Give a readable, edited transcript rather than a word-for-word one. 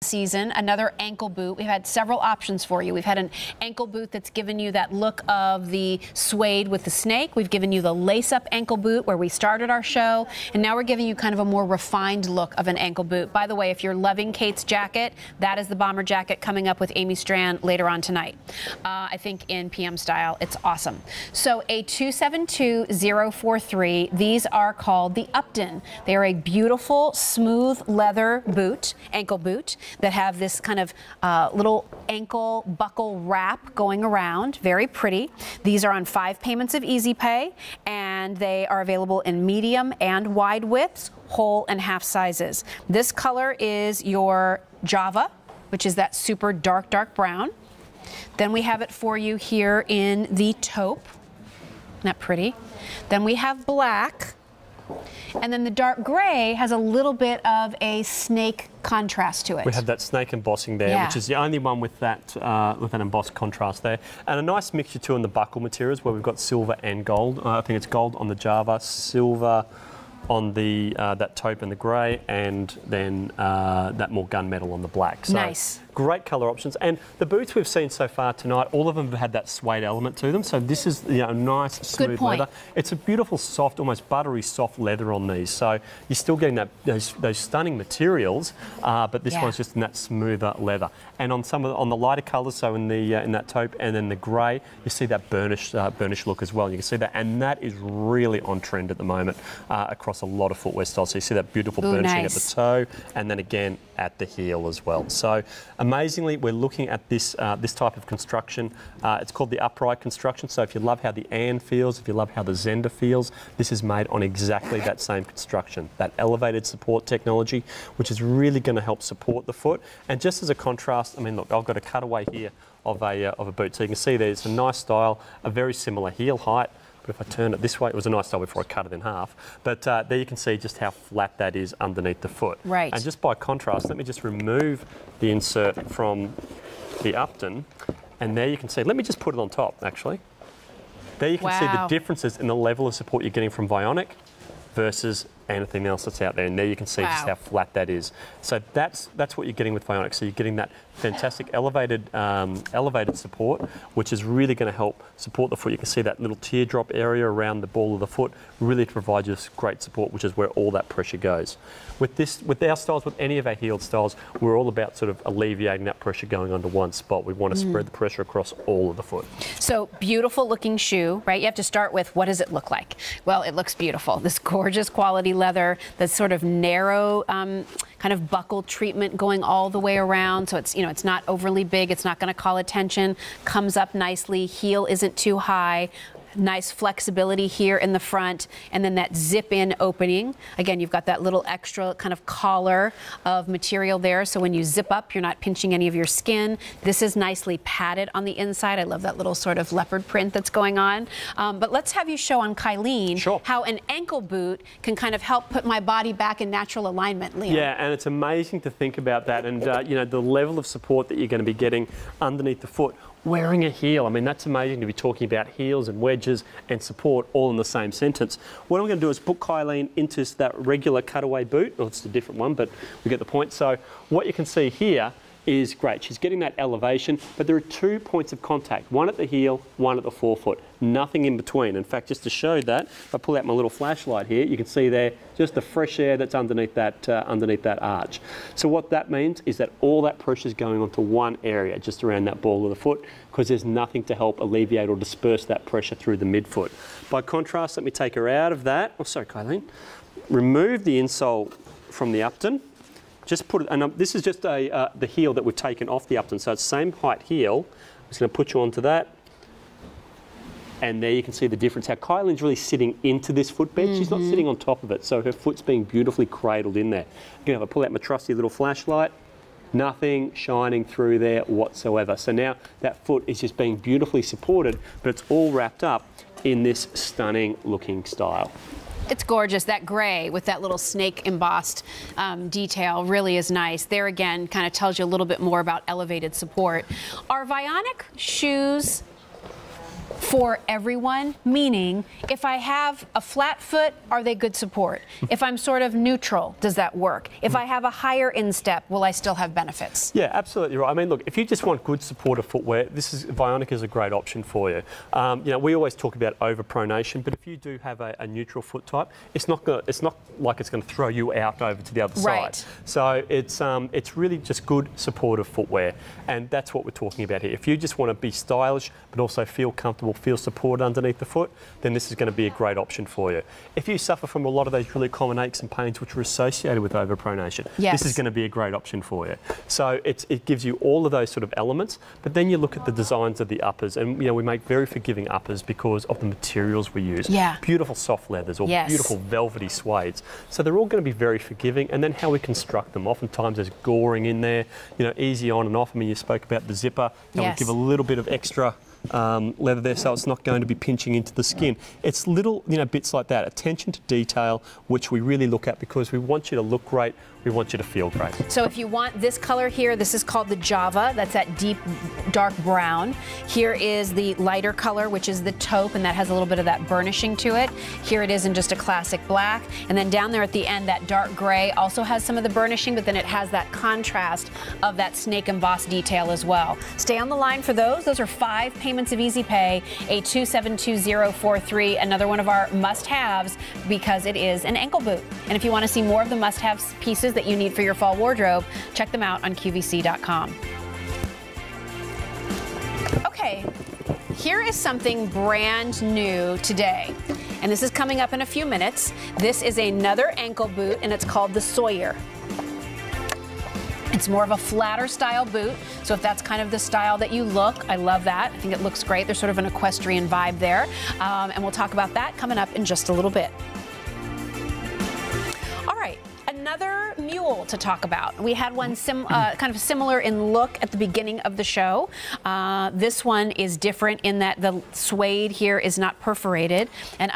season, another ankle boot. We've had several options for you. We've had an ankle boot that's given you that look of the suede with the snake. We've given you the lace-up ankle boot where we started our show, and now we're giving you kind of a more refined look of an ankle boot. By the way, if you're loving Kate's jacket, that is the bomber jacket coming up with Amy Strand later on tonight. I think in PM style. It's awesome. So a 272043, these are called the Upton. They are a beautiful, smooth leather boot, ankle boot, that have this kind of little ankle buckle wrap going around. Very pretty. These are on 5 payments of Easy Pay, and they are available in medium and wide widths, whole and half sizes. This color is your Java, which is that super dark, dark brown. Then we have it for you here in the taupe. Isn't that pretty? Then we have black. And then the dark gray has a little bit of a snake contrast to it. We have that snake embossing there, which is the only one with that embossed contrast there. And a nice mixture too in the buckle materials where we've got silver and gold. I think it's gold on the Java, silver on the that taupe and the grey, and then that more gunmetal on the black. So nice. Great colour options. And the boots we've seen so far tonight, all of them have had that suede element to them. So this is nice, smooth leather. It's a beautiful, soft, almost buttery soft leather on these. So you're still getting those stunning materials, but this one's just in that smoother leather. And on on the lighter colours, so in that taupe and then the grey, you see that burnished look as well. You can see that, and that is really on trend at the moment across a lot of footwear styles. So you see that beautiful burnishing at the toe, and then again at the heel as well. So amazingly, we're looking at this type of construction. It's called the upright construction. So if you love how the Ann feels, if you love how the Zender feels, this is made on exactly that same construction, that elevated support technology, which is really going to help support the foot. And just as a contrast, I mean, look, I've got a cutaway here of a boot. So you can see there's a nice style, a very similar heel height. But if I turn it this way, it was a nice style before I cut it in half. But there you can see just how flat that is underneath the foot. Right. And just by contrast, let me just remove the insert from the Upton. And there you can see, let me just put it on top, actually. There you can see the differences in the level of support you're getting from Vionic versus anything else that's out there. And there you can see just how flat that is. So that's what you're getting with Vionic. So you're getting that fantastic elevated support, which is really going to help support the foot. You can see that little teardrop area around the ball of the foot, really to provide you this great support, which is where all that pressure goes. With our styles, with any of our heeled styles, we're all about sort of alleviating that pressure going onto one spot. We want to spread the pressure across all of the foot. So beautiful looking shoe, right? You have to start with, what does it look like? Well, it looks beautiful. This gorgeous quality leather, that sort of narrow kind of buckle treatment going all the way around. So it's, it's not overly big. It's not going to call attention. Comes up nicely. Heel isn't too high. Nice flexibility here in the front, and then that zip-in opening. Again, you've got that little extra kind of collar of material there, so when you zip up, you're not pinching any of your skin. This is nicely padded on the inside. I love that little sort of leopard print that's going on. But let's have you show on Kylene how an ankle boot can kind of help put my body back in natural alignment, Liam. Yeah, and it's amazing to think about that, and the level of support that you're going to be getting underneath the foot. Wearing a heel, I mean, that's amazing to be talking about heels and wedges and support all in the same sentence. What I'm going to do is put Kylene into that regular cutaway boot. Well, it's a different one, but we get the point. So what you can see here is great. She's getting that elevation, but there are 2 points of contact, one at the heel, one at the forefoot, nothing in between. In fact, just to show that, if I pull out my little flashlight here, you can see there just the fresh air that's underneath that arch. So what that means is that all that pressure is going onto one area, just around that ball of the foot, because there's nothing to help alleviate or disperse that pressure through the midfoot. By contrast, let me take her out of that. Oh, sorry, Kylene. Remove the insole from the Upton. Just put it, and this is just the heel that we've taken off the Upton, so it's same height heel. I'm just going to put you onto that. And there you can see the difference, how Kylene's really sitting into this footbed. She's not sitting on top of it, so her foot's being beautifully cradled in there. Again, if I pull out my trusty little flashlight, nothing shining through there whatsoever. So now that foot is just being beautifully supported, but it's all wrapped up in this stunning looking style. It's gorgeous. That gray with that little snake embossed detail really is nice. There again, kind of tells you a little bit more about elevated support. Are Vionic shoes for everyone, meaning if I have a flat foot, are they good support? If I'm sort of neutral, does that work? If I have a higher instep, will I still have benefits? Yeah, absolutely right. I mean, look, if you just want good supportive footwear, Vionic is a great option for you. We always talk about overpronation, but if you do have a neutral foot type, it's not like it's going to throw you out over to the other side. So it's really just good supportive footwear, and that's what we're talking about here. If you just want to be stylish but also feel comfortable, feel support underneath the foot, then this is going to be a great option for you. If you suffer from a lot of those really common aches and pains which are associated with overpronation, this is going to be a great option for you. So it gives you all of those sort of elements, but then you look at the designs of the uppers, and we make very forgiving uppers because of the materials we use. Beautiful soft leathers or beautiful velvety suedes. So they're all going to be very forgiving, and then how we construct them. Oftentimes there's goring in there, easy on and off. I mean, you spoke about the zipper. That would give a little bit of extra leather there, so it's not going to be pinching into the skin. It's little bits like that, attention to detail, which we really look at because we want you to look great, we want you to feel great. So if you want this color here, this is called the Java. That's that deep dark brown. Here is the lighter color, which is the taupe, and that has a little bit of that burnishing to it. Here it is in just a classic black. And then down there at the end, that dark gray also has some of the burnishing, but then it has that contrast of that snake embossed detail as well. Stay on the line for those. Those are 5 payments of Easy Pay, a 272043, another one of our must-haves because it is an ankle boot. And if you want to see more of the must-have pieces that you need for your fall wardrobe, check them out on QVC.com. Okay, here is something brand new today, and this is coming up in a few minutes. This is another ankle boot, and it's called the Sawyer. It's more of a flatter style boot, so if that's kind of the style that you look, I love that. I think it looks great. There's sort of an equestrian vibe there, and we'll talk about that coming up in just a little bit. All right, another mule to talk about. We had one kind of similar in look at the beginning of the show. This one is different in that the suede here is not perforated, and